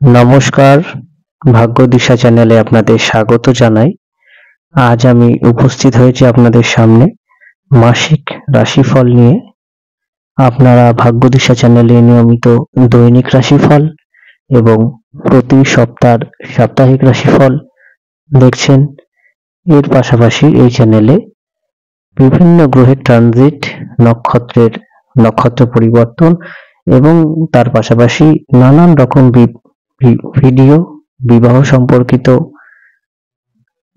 নমস্কার, ভাগ্যদিশা চ্যানেলে আপনাদের স্বাগত জানাই। আজ আমি উপস্থিত হয়েছি আপনাদের সামনে মাসিক রাশিফল নিয়ে। আপনারা ভাগ্যদিশা চ্যানেলে নিয়মিত দৈনিক রাশিফল এবং প্রতি সপ্তাহের সাপ্তাহিক রাশিফল দেখছেন। এর পাশাপাশি এই চ্যানেলে বিভিন্ন গ্রহের ট্রানজিট, নক্ষত্র পরিবর্তন এবং তার পাশাপাশি নানান রকম ভিডিও, বিবাহ সম্পর্কিত,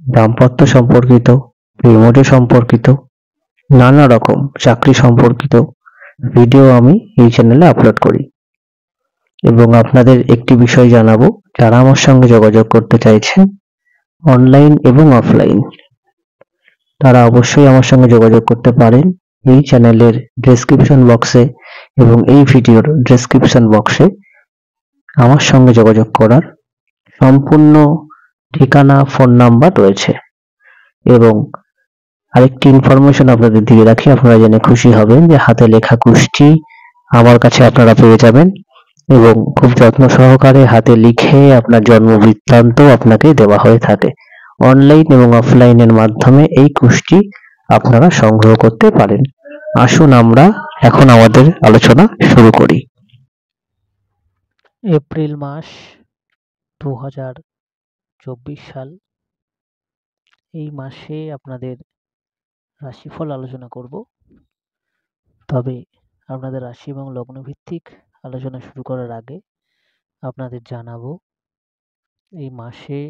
দাম্পত্য সম্পর্কিত, প্রেমজ সম্পর্কিত, নানা রকম চাকরি সম্পর্কিত ভিডিও আমি এই চ্যানেলে আপলোড করি। এবং আপনাদের একটি বিষয় জানাবো, যারা আমার সঙ্গে যোগাযোগ করতে চাইছেন অনলাইন এবং অফলাইন, তারা অবশ্যই আমার সঙ্গে যোগাযোগ করতে পারেন। এই চ্যানেলের ডেসক্রিপশন বক্সে এবং এই ভিডিওর ডেসক্রিপশন বক্সে আমার সঙ্গে যোগাযোগ করার সম্পূর্ণ ঠিকানা, ফোন নাম্বার রয়েছে। এবং আরেকটি ইনফরমেশন আপনাদের দিয়ে রাখি, আপনারা জেনে খুশি হবেন যে হাতে লেখা কুষ্টি আমার কাছে আপনারা পেয়ে যাবেন এবং খুব যত্ন সহকারে হাতে লিখে আপনার জন্ম বৃত্তান্ত আপনাকে দেওয়া হয়ে থাকে। অনলাইন এবং অফলাইনের মাধ্যমে এই কুষ্টি আপনারা সংগ্রহ করতে পারেন। আসুন আমরা এখন আমাদের আলোচনা শুরু করি। এপ্রিল মাস 2024 সাল, এই মাসে আপনাদের রাশিফল আলোচনা করব। তবে আপনাদের রাশি এবং লগ্ন ভিত্তিক আলোচনা শুরু করার আগে আপনাদের জানাবো এই মাসে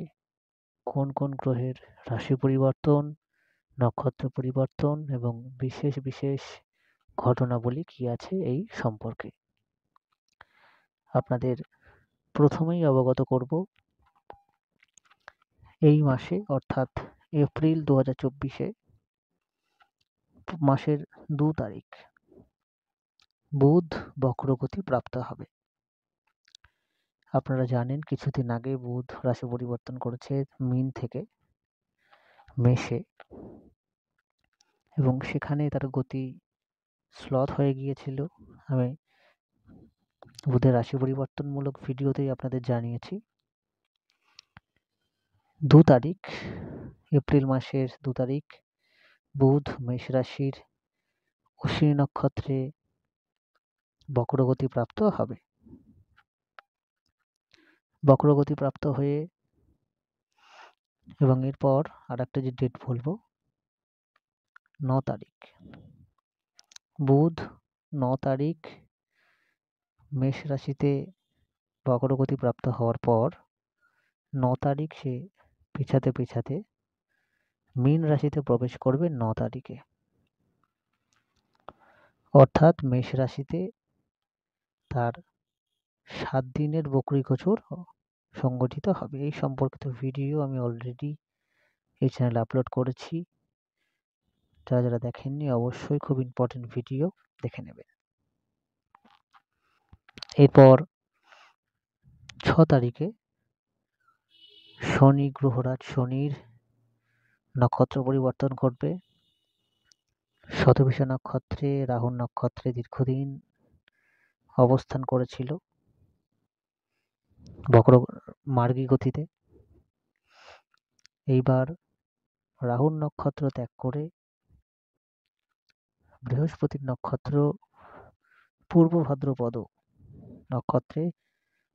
কোন কোন গ্রহের রাশি পরিবর্তন, নক্ষত্র পরিবর্তন এবং বিশেষ বিশেষ ঘটনাবলী কি আছে এই সম্পর্কে। আপনাদের প্রথমেই অবগত করব, এই মাসে অর্থাৎ এপ্রিল 2024-এ মাসের 2 তারিখ বুধ বক্রগতি প্রাপ্ত হবে। আপনারা জানেন কিছুদিন আগে বুধ রাশি পরিবর্তন করেছে মীন থেকে মেষে, এবং সেখানে তার গতি স্লথ হয়ে গিয়েছিল। আমি বুধের রাশি পরিবর্তনমূলক ভিডিওতেই আপনাদের জানিয়েছি। 2 তারিখ, এপ্রিল মাসের 2 তারিখ বুধ মেষ রাশির অশ্বিনী নক্ষত্রে বক্রগতি প্রাপ্ত হবে। বক্রগতি প্রাপ্ত হয়ে এবং এরপর আর একটা যে ডেট বলবো, 9 তারিখ বুধ 9 তারিখ মেষ রাশিতে বক্রগতি প্রাপ্ত হওয়ার পর 9 তারিখ সে পেছাতে পেছাতে মীন রাশিতে প্রবেশ করবে 9 তারিখে। অর্থাৎ মেষ রাশিতে তার 7 দিনের বকরি গোচর সংগঠিত হবে। এই সম্পর্কিত ভিডিও আমি অলরেডি এই চ্যানেলে আপলোড করেছি। যারা যারা দেখেননি অবশ্যই খুব ইম্পর্টেন্ট ভিডিও দেখে নেবেন। এরপর 6 তারিখে শনি গ্রহরাজ শনির নক্ষত্র পরিবর্তন ঘটবে। শতভিষা নক্ষত্রে, রাহু নক্ষত্রে দীর্ঘদিন অবস্থান করেছিল বক্র মার্গী গতিতে। এইবার রাহুর নক্ষত্র ত্যাগ করে বৃহস্পতির নক্ষত্র পূর্ব ভাদ্রপদ নক্ষত্রে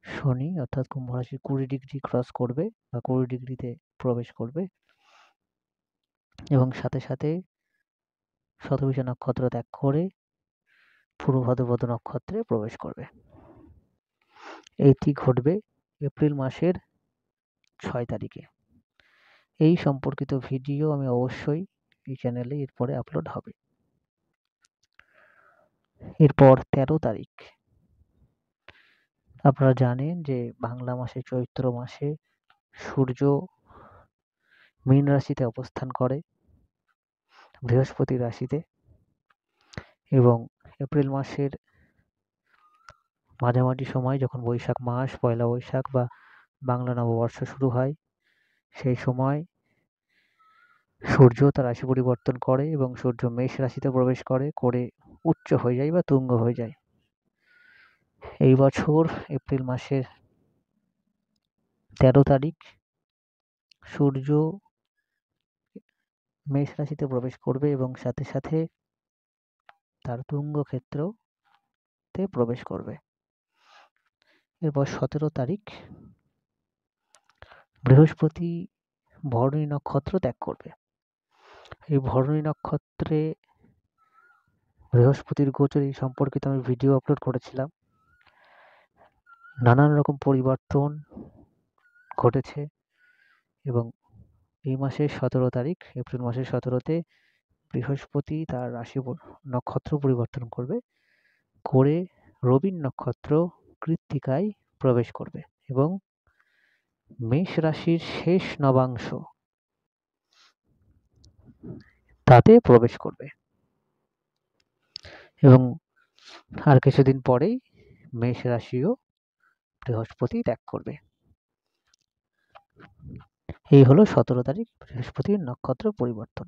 শনি অর্থাৎ কুম্ভ রাশি 20 ডিগ্রি ক্রস করবে বা 20 ডিগ্রিতে প্রবেশ করবে, এবং সাথে সাথে শতভিষা নক্ষত্র ত্যাগ করে পূর্ব ভাদ্রপদ নক্ষত্রে প্রবেশ করবে। এইটি ঘটবে এপ্রিল মাসের 6 তারিখে। এই সম্পর্কিত ভিডিও আমি অবশ্যই এই চ্যানেলে এরপরে আপলোড হবে। এরপর 13 তারিখ, আপনারা জানেন যে বাংলা মাসে চৈত্র মাসে সূর্য মীন রাশিতে অবস্থান করে বৃহস্পতি রাশিতে, এবং এপ্রিল মাসের মাঝামাঝি সময় যখন বৈশাখ মাস, পয়লা বৈশাখ বা বাংলা নববর্ষ শুরু হয়, সেই সময় সূর্য তার রাশি পরিবর্তন করে এবং সূর্য মেষ রাশিতে প্রবেশ করে উচ্চ হয়ে যায় বা তুঙ্গ হয়ে যায়। এই বছর এপ্রিল মাসের 13 তারিখ সূর্য মেষ রাশিতে প্রবেশ করবে এবং সাথে সাথে তার তুঙ্গ ক্ষেত্রতে প্রবেশ করবে। এরপর 17 তারিখ বৃহস্পতি ভরণী নক্ষত্র ত্যাগ করবে। এই ভরণী নক্ষত্রে বৃহস্পতির গোচর এই সম্পর্কিত আমি ভিডিও আপলোড করেছিলাম। নানান রকম পরিবর্তন ঘটেছে এবং এই মাসের 17 তারিখ এপ্রিল মাসের 17তে বৃহস্পতি তার রাশি নক্ষত্র পরিবর্তন করে রবীন নক্ষত্র কৃত্তিকায় প্রবেশ করবে এবং মেষ রাশির শেষ নবাংশ তাতে প্রবেশ করবে এবং আর কিছুদিন পরেই মেষ রাশিও বৃহস্পতি ত্যাগ করবে। এই হলো 17 তারিখ বৃহস্পতির নক্ষত্র পরিবর্তন।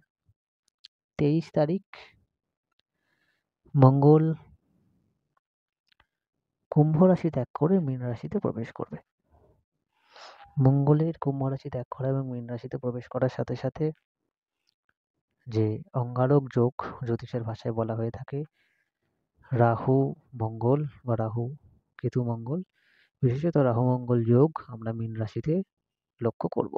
23 তারিখ মঙ্গল কুম্ভ রাশি ত্যাগ করে মীন রাশিতে প্রবেশ করবে। মঙ্গলের কুম্ভ রাশি ত্যাগ করা এবং মীন রাশিতে প্রবেশ করার সাথে সাথে যে অঙ্গারক যোগ জ্যোতিষের ভাষায় বলা হয়ে থাকে, রাহু মঙ্গল বা রাহু কেতু মঙ্গল, বিশেষত রাহু মঙ্গল যোগ আমরা মীন রাশিতে লক্ষ্য করব।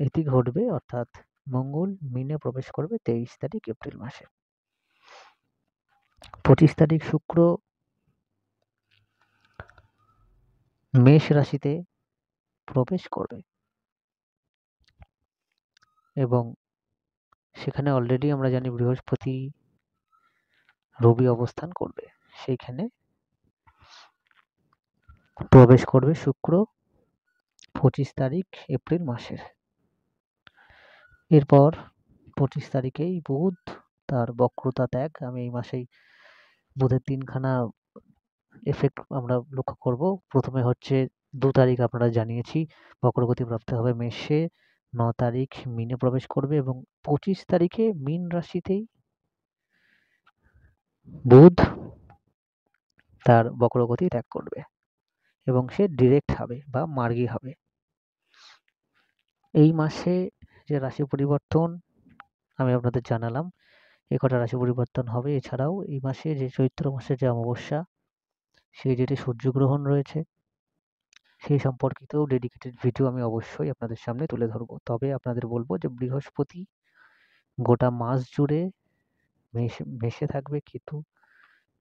এটি ঘটবে অর্থাৎ মঙ্গল মীনে প্রবেশ করবে 23 তারিখ এপ্রিল মাসে। 25 তারিখ শুক্র মেষ রাশিতে প্রবেশ করবে এবং সেখানে অলরেডি আমরা জানি বৃহস্পতি রবি অবস্থান করবে, সেইখানে প্রবেশ করবে শুক্র 25 তারিখ এপ্রিল মাসের। এরপর 25 তারিখেই বুধ তার বক্রতা ত্যাগ, আমি এই মাসেই বুধের তিনখানা এফেক্ট আমরা লক্ষ্য করব। প্রথমে হচ্ছে 2 তারিখ আপনারা জানিয়েছি বক্রগতি প্রাপ্ত হবে মেষে, 9 তারিখ মীনে প্রবেশ করবে এবং 25 তারিখে মীন রাশিতেই বুধ তার বক্রগতি ত্যাগ করবে এবং সে ডিরেক্ট হবে বা মার্গী হবে। এই মাসে যে রাশি পরিবর্তন আমি আপনাদের জানালাম, এ কটা রাশি পরিবর্তন হবে। এছাড়াও এই মাসে যে চৈত্র মাসের যে অমাবস্যা, সেই ডেটে সূর্যগ্রহণ রয়েছে, সেই সম্পর্কিতও ডেডিকেটেড ভিডিও আমি অবশ্যই আপনাদের সামনে তুলে ধরবো। তবে আপনাদের বলবো যে বৃহস্পতি গোটা মাস জুড়ে মেষে থাকবে,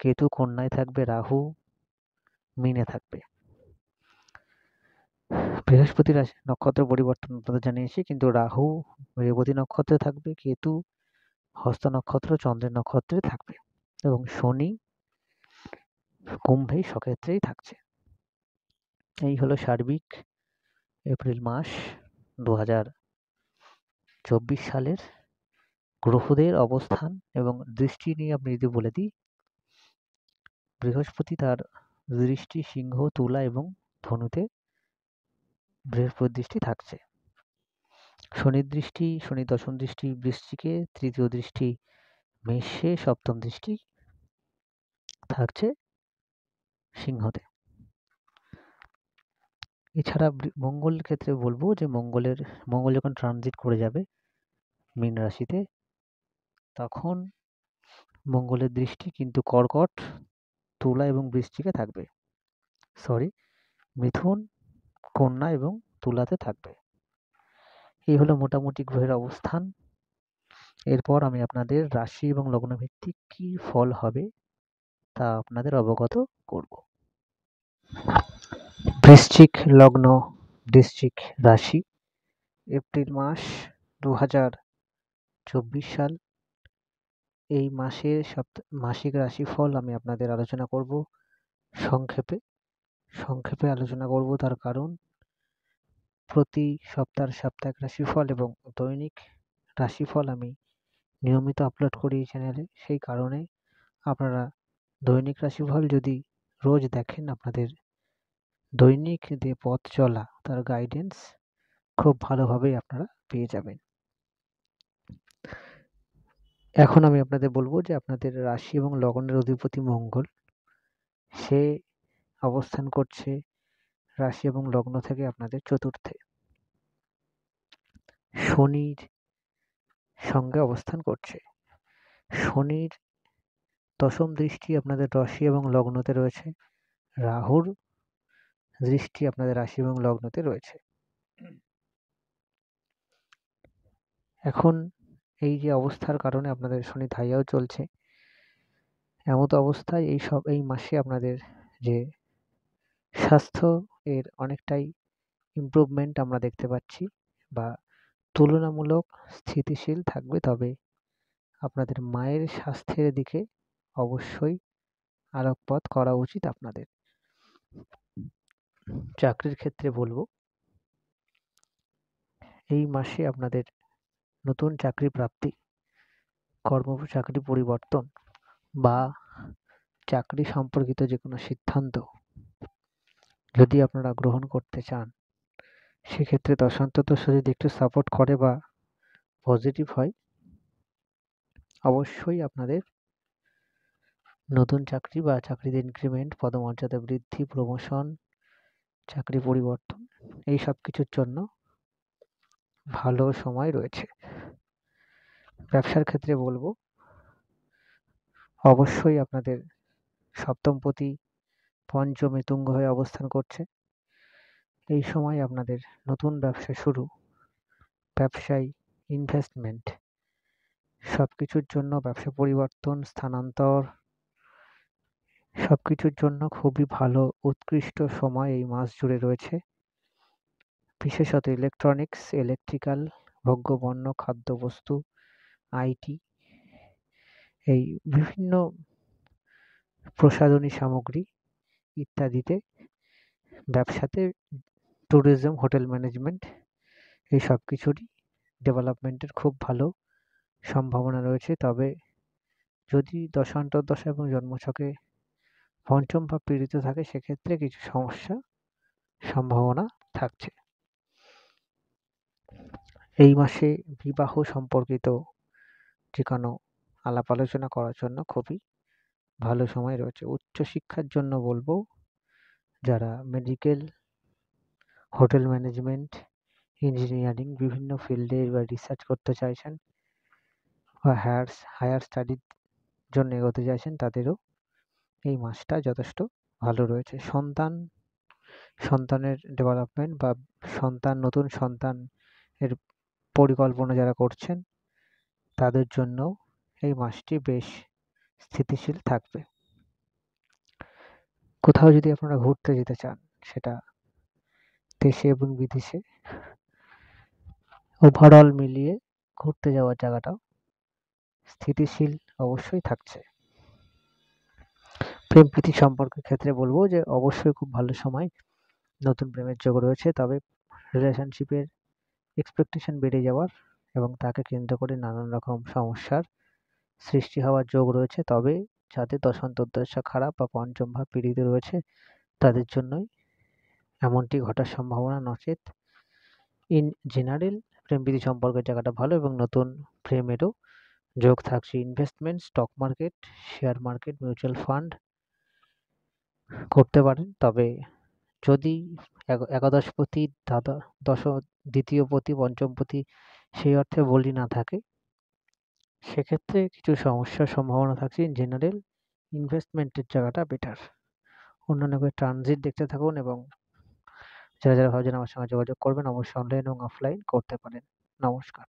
কেতু কন্যায় থাকবে, রাহু মীনে থাকবে। বৃহস্পতি রাশি নক্ষত্র পরিবর্তন আপনাদের জানিয়েছি, কিন্তু রাহু রেবতী নক্ষত্রে থাকবে, কেতু হস্ত নক্ষত্র চন্দ্রের নক্ষত্রে থাকবে এবং শনি কুম্ভে সক্ষেত্রেই থাকছে। এই হলো সার্বিক এপ্রিল মাস 2024 সালের গ্রহদের অবস্থান এবং দৃষ্টি নিয়ে আপনি যদি বলে দিই, বৃহস্পতি তার দৃষ্টি সিংহ, তুলা এবং ধনুতে বৃহস্পতির দৃষ্টি থাকছে। শনির দৃষ্টি, শনি দশম দৃষ্টি বৃশ্চিকে, তৃতীয় দৃষ্টি মেষে, সপ্তম দৃষ্টি থাকছে সিংহতে। এছাড়া মঙ্গলের ক্ষেত্রে বলবো যে মঙ্গল যখন ট্রানজিট করে যাবে মীন রাশিতে, তখন মঙ্গলের দৃষ্টি কিন্তু কর্কট, তুলা এবং বৃশ্চিকে থাকবে, মিথুন, কন্যা এবং তুলাতে থাকবে। এই হলো মোটামুটি গ্রহের অবস্থান। এরপর আমি আপনাদের রাশি এবং লগ্ন ভিত্তিক কি ফল হবে তা আপনাদের অবগত করব। বৃশ্চিক লগ্ন, বৃশ্চিক রাশি, এপ্রিল মাস 2024 সাল। এই মাসের মাসিক রাশিফল আমি আপনাদের আলোচনা করব সংক্ষেপে আলোচনা করব, তার কারণ প্রতি সপ্তাহের সাপ্তাহিক রাশিফল এবং দৈনিক রাশিফল আমি নিয়মিত আপলোড করি এই চ্যানেলে। সেই কারণে আপনারা দৈনিক রাশিফল যদি রোজ দেখেন, আপনাদের দৈনিক যে পথ চলা তার গাইডেন্স খুব ভালোভাবেই আপনারা পেয়ে যাবেন। এখন আমি আপনাদের বলবো যে আপনাদের রাশি এবং লগ্নের অধিপতি মঙ্গল, সে অবস্থান করছে রাশি এবং লগ্ন থেকে আপনাদের চতুর্থে শনির সঙ্গে অবস্থান করছে। শনির দশম দৃষ্টি আপনাদের রাশি এবং লগ্নতে রয়েছে, রাহুর দৃষ্টি আপনাদের রাশি এবং লগ্নতে রয়েছে। এখন এই যে অবস্থার কারণে আপনাদের শনি ধাইয়াও চলছে, এমত অবস্থায় এই মাসে আপনাদের যে স্বাস্থ্য এর অনেকটাই ইমপ্রুভমেন্ট আমরা দেখতে পাচ্ছি বা তুলনামূলক স্থিতিশীল থাকবে। তবে আপনাদের মায়ের স্বাস্থ্যের দিকে অবশ্যই আলোকপাত করা উচিত আপনাদের। চাকরির ক্ষেত্রে বলবো, এই মাসে আপনাদের নতুন চাকরি প্রাপ্তি, চাকরি পরিবর্তন বা চাকরি সম্পর্কিত যে কোনো সিদ্ধান্ত যদি আপনারা গ্রহণ করতে চান, সেক্ষেত্রে দশান্তদশা যদি একটু সাপোর্ট করে বা পজিটিভ হয়, অবশ্যই আপনাদের নতুন চাকরি বা চাকরিতে ইনক্রিমেন্ট, পদমর্যাদা বৃদ্ধি, প্রমোশন, চাকরি পরিবর্তন এই সব কিছুর জন্য ভালো সময় রয়েছে। ব্যবসার ক্ষেত্রে বলবো, অবশ্যই আপনাদের সপ্তমপতি পঞ্চমে তুঙ্গ হয়ে অবস্থান করছে। এই সময় আপনাদের নতুন ব্যবসা শুরু, ব্যবসায় ইনভেস্টমেন্ট সবকিছুর জন্য, ব্যবসা পরিবর্তন, স্থানান্তর সবকিছুর জন্য খুবই ভালো উৎকৃষ্ট সময় এই মাস জুড়ে রয়েছে। বিশেষত ইলেকট্রনিক্স, ইলেকট্রিক্যাল, ভোগ্যপণ্য, খাদ্যবস্তু, আইটি, এই বিভিন্ন প্রসাধনী সামগ্রী ইত্যাদিতে, ব্যবসাতে, ট্যুরিজম, হোটেল ম্যানেজমেন্ট এই সব কিছুরই ডেভেলপমেন্টের খুব ভালো সম্ভাবনা রয়েছে। তবে যদি দশা এবং জন্মছকে পঞ্চম ভাব পীড়িত থাকে, সেক্ষেত্রে কিছু সম্ভাবনা থাকছে। এই মাসে বিবাহ সম্পর্কিত যে কোনো আলাপ আলোচনা করার জন্য খুবই ভালো সময় রয়েছে। উচ্চশিক্ষার জন্য বলবো, যারা মেডিকেল, হোটেল ম্যানেজমেন্ট, ইঞ্জিনিয়ারিং বিভিন্ন ফিল্ডে বা রিসার্চ করতে চাইছেন বা হায়ার স্টাডির জন্য এগোতে চাইছেন, তাদেরও এই মাসটা যথেষ্ট ভালো রয়েছে। সন্তানের ডেভেলপমেন্ট বা নতুন সন্তান এর পরিকল্পনা যারা করছেন, তাদের জন্য এই মাসটি বেশ স্থিতিশীল থাকবে। কোথাও যদি আপনারা ঘুরতে যেতে চান, সেটা দেশে এবং বিদেশে, ওভারঅল মিলিয়ে ঘুরতে যাওয়ার জায়গাটাও স্থিতিশীল অবশ্যই থাকছে। প্রেম প্রীতি সম্পর্কের ক্ষেত্রে বলবো যে অবশ্যই খুব ভালো সময়, নতুন প্রেমের যোগ রয়েছে। তবে রিলেশনশিপের এক্সপেকটেশন বেড়ে যাওয়ার এবং তাকে কেন্দ্র করে নানান রকম সমস্যার সৃষ্টি হওয়ার যোগ রয়েছে। তবে যাদের দশা খারাপ বা পঞ্চম ভাব পীড়িত রয়েছে, তাদের জন্যই এমনটি ঘটার সম্ভাবনা, নচেত ইন জেনারেল প্রেম প্রীতি সম্পর্কের জায়গাটা ভালো এবং নতুন প্রেমেরও যোগ থাকছে। Investment, stock market, share market, mutual fund করতে পারেন। তবে যদি একাদশপতি, দ্বিতীয়পতি, পঞ্চমপতি সেই অর্থে বলি না থাকে, সেক্ষেত্রে কিছু সমস্যার সম্ভাবনা থাকছে। ইন জেনারেল ইনভেস্টমেন্টের জায়গাটা বেটার। অন্যান্য ট্রানজিট দেখতে থাকুন এবং যারা ভাবছেন আমার সঙ্গে যোগাযোগ করবেন, অবশ্যই অনলাইন এবং অফলাইন করতে পারেন। নমস্কার।